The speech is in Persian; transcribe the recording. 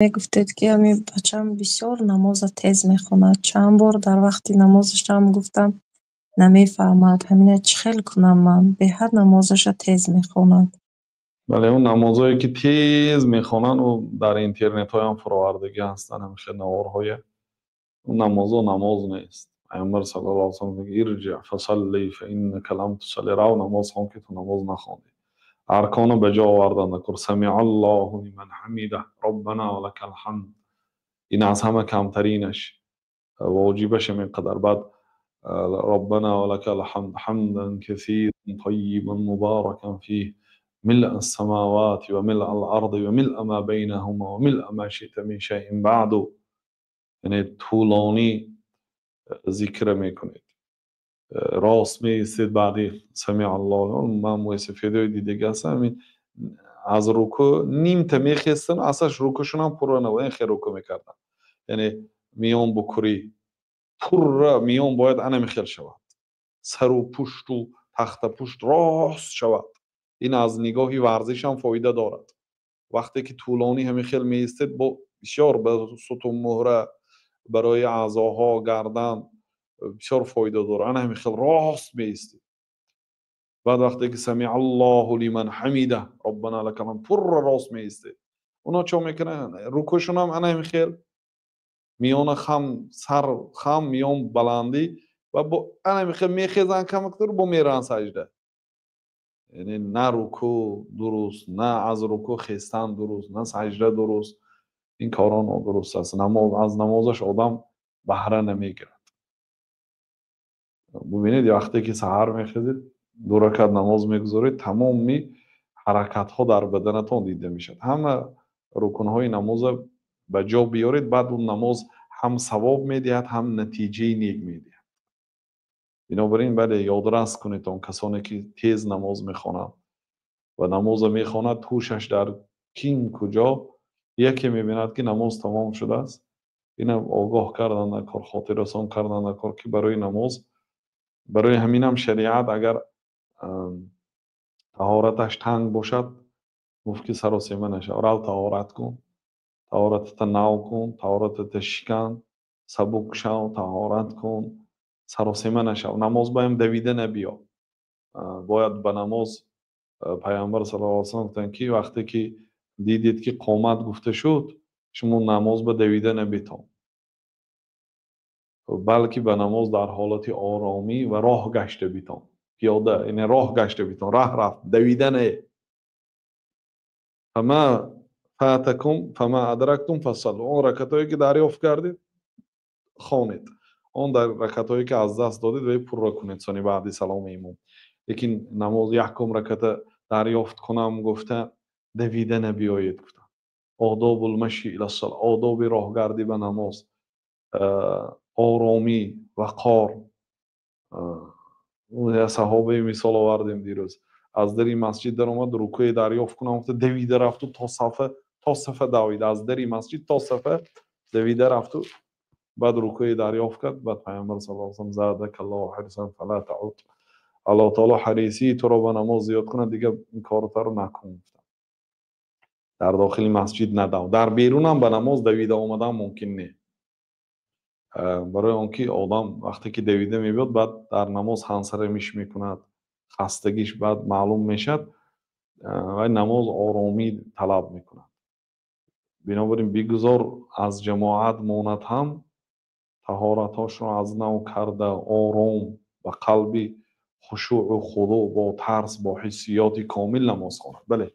گفتید که همین بچه‌م بسیار نماز تیز میخوند. چند بار در وقت نمازش هم گفتم نمیفهمد. همینه چه خیل کنم من؟ به حد نمازش تیز میخوند. بله، اون نمازهایی که تیز میخونن و در اینترنت های هم فراوردگی هستن، همیشه نوارهای اون نماز نیست. پیامبر صلی الله علیه و سلم میگه ارجع فصلی فانک لم تصلی، رو نماز خوان که تو نماز نخوندی. ارکانو به جا آوردن نکن. سمع الله لمن حمیده ربنا ولک الحمد، این از همه کمترینش واجبش اینقدر. بعد ربنا ولك الحمد حمدا كثيرا طيبا مباركا فيه ملء السماوات وملء الأرض وملء ما بينهما وملء ما شئت من شيء بعد. یعنی طولانی ذکر میکنید، راست میستید. بعدی سمع الله. من مویس ویدیو دیگه هستم از رکوع نیم تا میخستن، اصلاش رکوعشون هم پر نه، این خیلی رکوع میکردن. یعنی میان بکری پر میان باید انا میخیل شود، سر و پشت و تخت پشت راست شود. این از نگاهی ورزش هم فایده دارد. وقتی که طولانی همین خیل میستید با بسیار به ستون مهره برای اعضاها گردن بسیار فایده داره. انا همین خیل راست میستید. بعد وقتی که سمع الله لمن حمیده ربنا لك الحمد پر راست میستید. اونا چون میکنن رکوعشون هم انا همین خیل میان خم سر خم میان بلندی و با انا میخوام میخیزن کمکتر با میرن سجده. یعنی نه رکوع درست، نه از رکوع خیستن درست، نه سجده درست. این کارا نادرست است. از نمازش آدم بهره نمیگیرد. ببینید وقتی که سحر میخیزید 2 رکعت نماز میگذارید، تمامی حرکت ها در بدنتون دیده میشد. همه رکن های نماز به جا بیارید، بعد اون نماز هم ثواب میدهد هم نتیجه نیک میدهد. بنابراین بله یادرس کنید اون کسانی که تیز نماز میخوانند و نماز میخواند هوشش در کین کجا، یکی میبیند که نماز تمام شده است، این آگاه کردن در کار، خاطر رسان کردن در کار که برای نماز، برای همین هم شریعت اگر طهارتش تنگ باشد گفت که سراسیمه نشه. اول طهارت کن، طهارتت نو کن، طهارتت شکن، سبک شو، طهارت کن، سراسیمه نشو. نماز بایم دویده نبیا. باید به نماز پیامبر صلی الله علیه و سلم گفتن که وقتی که دیدید که قامت گفته شد شما نماز به دویده نبیتون، بلکه به نماز در حالت آرامی و راه گشته بیتون. پیاده یعنی راه گشته بیتون، راه رفت، دویده نه. فما فاتکم فما ادرکتم فصلوا، اون رکعتایی که دریافت کردید خوانید، اون در رکعتایی که از دست دادید و پر کنید ثانی بعد سلام امام. لیکن نماز یحکم رکعت دریافت کنم گفته دویده نبیایید. گفته آداب المشی الی الصلاه، آداب راهگردی به نماز، آرامی، وقار. صحابه مثال آوردیم دیروز، از دری مسجد در اومد رکوع دریافت کنم گفته دویده رفت و تا صفه دوید، از دری مسجد تا صفه دویده رفت و بعد رکوع دریافت کرد. بعد پیامبر صلی الله علیه و سلم زادک الله حرصا فلا تعود، الله تعالی حریصی تو رو به نماز زیاد کنه دیگه این کارتا رو نکن. در داخل مسجد ندو، در بیرون هم به نماز دویده آمدن ممکن نه. برای آنکه آدم وقتی که دویده میبود بعد در نماز حنصره میش میکند، خستگیش بعد معلوم میشد و نماز آرامی طلب میکند. بنابراین بگذار از جماعت ماند هم طهارتاش را از نو کرده آرام و قلبی خشوع و خضوع با ترس با حسیات کامل نماز خواند. بله